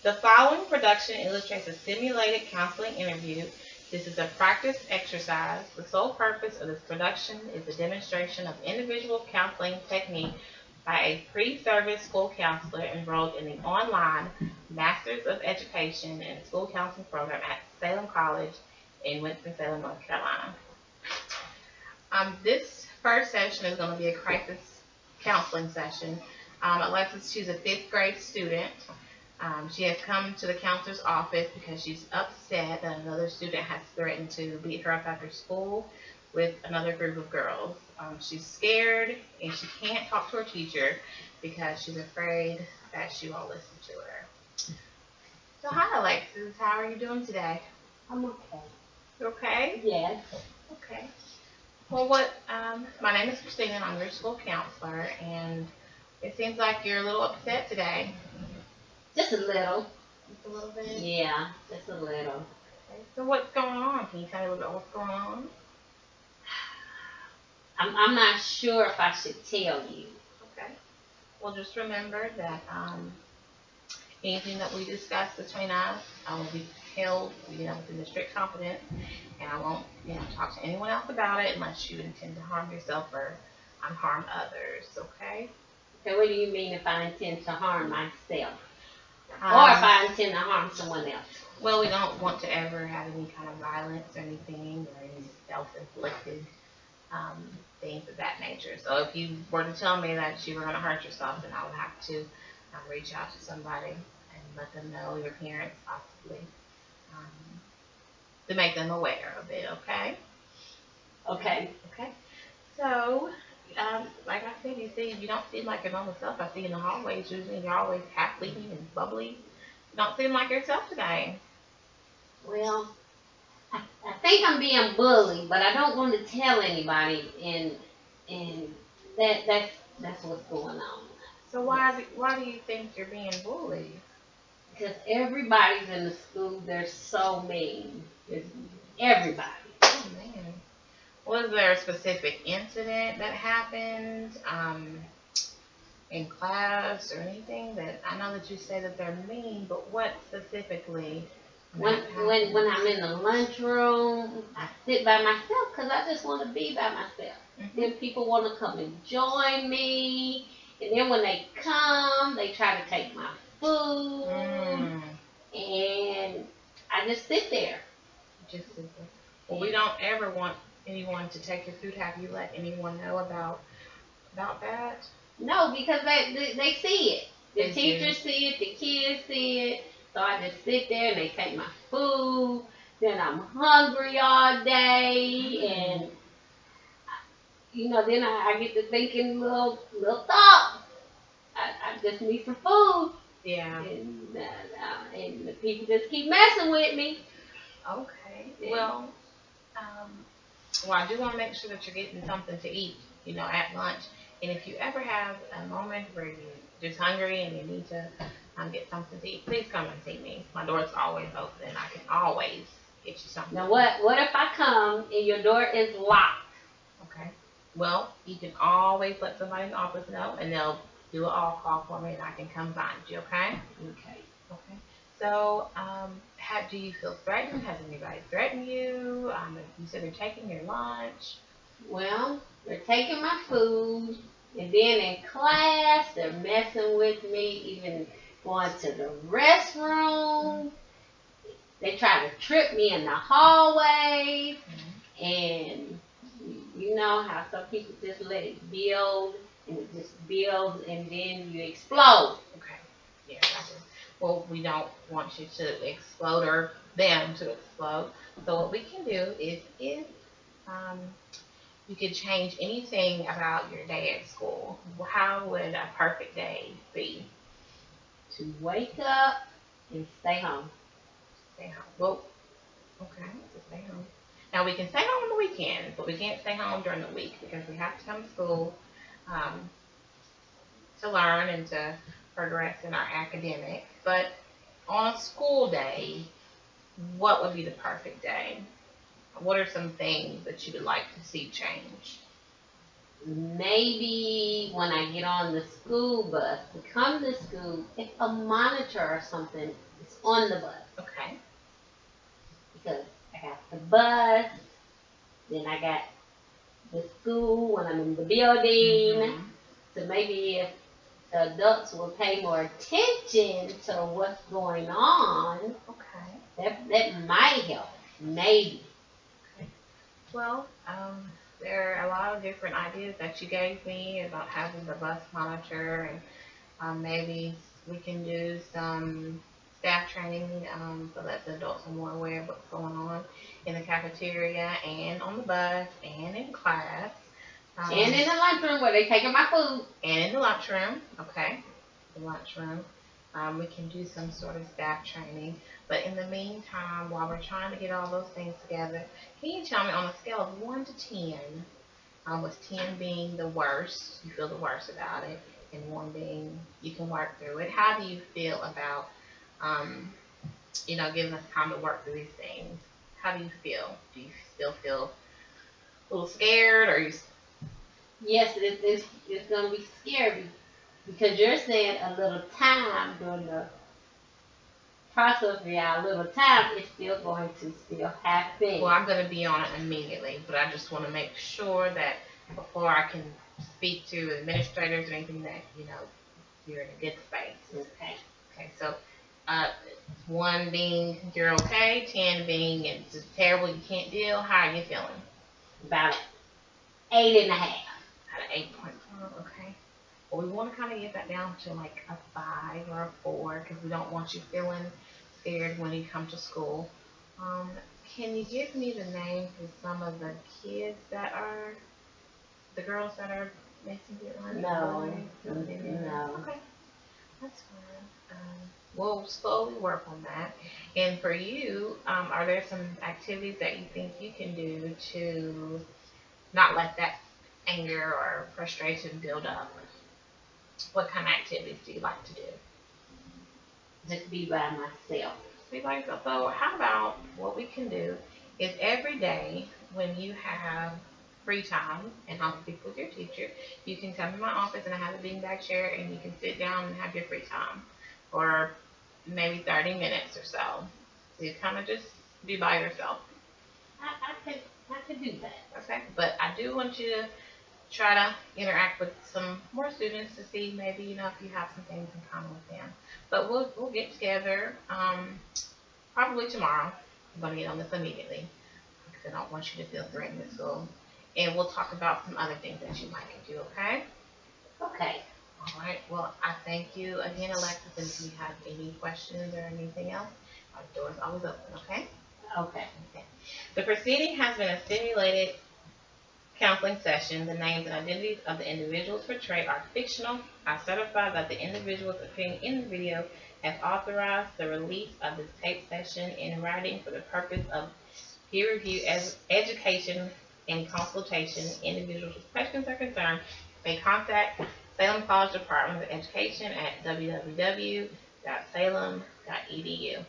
The following production illustrates a simulated counseling interview. This is a practice exercise. The sole purpose of this production is the demonstration of individual counseling technique by a pre-service school counselor enrolled in the online Masters of Education in School Counseling program at Salem College in Winston-Salem, North Carolina. This first session is going to be a crisis counseling session. Alexis, she's a 5th grade student. She has come to the counselor's office because she's upset that another student has threatened to beat her up after school with another group of girls. She's scared and she can't talk to her teacher because she's afraid that she won't listen to her. So hi Alexis, how are you doing today? I'm okay. You okay? Yes. Okay. Well, my name is Christina and I'm your school counselor, and it seems like you're a little upset today. Just a little. Just a little bit? Yeah, just a little. Okay. So what's going on? Can you tell me a little bit what's going on? I'm not sure if I should tell you. Okay. Well, just remember that anything that we discuss between us will be held, within the strict confidence, and I won't, talk to anyone else about it unless you intend to harm yourself or harm others. Okay? Okay, what do you mean if I intend to harm myself? Or if I intend to harm someone else? Well, we don't want to ever have any kind of violence or anything, or any self-inflicted things of that nature. So if you were to tell me that you were going to hurt yourself, then I would have to reach out to somebody and let them know, your parents possibly, to make them aware of it, okay? Okay. Okay. So, like I said, you don't seem like your normal self. I see you in the hallways usually, and you're always happy and bubbly. You don't seem like yourself today. Well, I think I'm being bullied, but I don't want to tell anybody, and that's what's going on. So why do you think you're being bullied? Because everybody's in the school, they're so mean. Everybody. Oh man. Was there a specific incident that happened in class or anything that, I know that you say that they're mean, but what specifically? When I'm in the lunchroom, I sit by myself because I just want to be by myself. Mm-hmm. Then people want to come and join me, and then when they come, they try to take my food, and I just sit there. Just sit there. Well, we don't ever want anyone to take your food. Have you let anyone know about that? No, because they see it. The teachers see it, the kids see it. So I just sit there and they take my food. Then I'm hungry all day, and then I get to thinking little thoughts. I just need some food. Yeah. And the people just keep messing with me. Okay. Well, I do want to make sure that you're getting something to eat, at lunch. And if you ever have a moment where you're just hungry and you need to get something to eat, please come and see me. My door's always open, and I can always get you something. Now, what if I come and your door is locked? Okay. Well, you can always let somebody in the office know, and they'll do an all call for me, and I can come find you. Okay? Okay. Okay. So, do you feel threatened? Has anybody threatened you? You said they're taking your lunch. Well, they're taking my food, and then in class, they're messing with me, even going to the restroom. They try to trip me in the hallway, and you know how some people just let it build, and it just builds, and then you explode. Okay. Yeah, well, we don't want you to explode or them to explode. So what we can do is if you could change anything about your day at school, how would a perfect day be? To wake up and stay home. Stay home. Well, okay, so stay home. Now we can stay home on the weekends, but we can't stay home during the week because we have to come to school to learn and to progress in our academics. But on a school day, what would be the perfect day? What are some things that you would like to see change? Maybe when I get on the school bus to come to school, if a monitor or something on the bus. Okay. Because I got the bus, then I got the school when I'm in the building. Mm-hmm. So maybe if the adults will pay more attention to what's going on, Okay. that might help. Maybe. Okay. Well, there are a lot of different ideas that you gave me about having the bus monitor, and maybe we can do some staff training so that the adults are more aware of what's going on in the cafeteria and on the bus and in class. And in the lunchroom where they taking my food. And in the lunchroom, okay, the lunchroom. We can do some sort of staff training. But in the meantime, while we're trying to get all those things together, can you tell me on a scale of 1 to 10, with 10 being the worst, you feel the worst about it, and 1 being you can work through it, how do you feel about, giving us time to work through these things? How do you feel? Do you still feel a little scared, or you? Yes, it's going to be scary because you're saying a little time during the process of a little time is still going to still happen. Well, I'm going to be on it immediately, but I just want to make sure that before I can speak to administrators or anything that, you're in a good space. Okay. Okay, so 1 being you're okay, 10 being it's just terrible, you can't deal. How are you feeling? About 8.5. At an 8.5, okay. Well, we want to kind of get that down to like a 5 or a 4 because we don't want you feeling scared when you come to school. Can you give me the names of some of the kids that are, the girls that are missing it? No. No. Okay, that's fine. We'll slowly work on that. And for you, are there some activities that you think you can do to not let that anger or frustration build up? What kind of activities do you like to do? Just be by myself. Be by yourself. So how about what we can do is every day when you have free time, and I'll speak with your teacher, you can come to my office and I have a beanbag chair and you can sit down and have your free time for maybe 30 minutes or so. So you kind of just be by yourself. I could do that. Okay, but I do want you to try to interact with some more students to see maybe, if you have some things in common with them. But we'll get together probably tomorrow. I'm going to get on this immediately because I don't want you to feel threatened at school. And we'll talk about some other things that you might do, okay? Okay. All right. Well, I thank you again, Alexis. And if you have any questions or anything else, our door is always open, okay? Okay. The proceeding has been a simulated counseling session. The names and identities of the individuals portrayed are fictional. I certify that the individuals appearing in the video have authorized the release of this tape session in writing for the purpose of peer review, education, and consultation. Individuals with questions or concerns may contact Salem College Department of Education at www.salem.edu.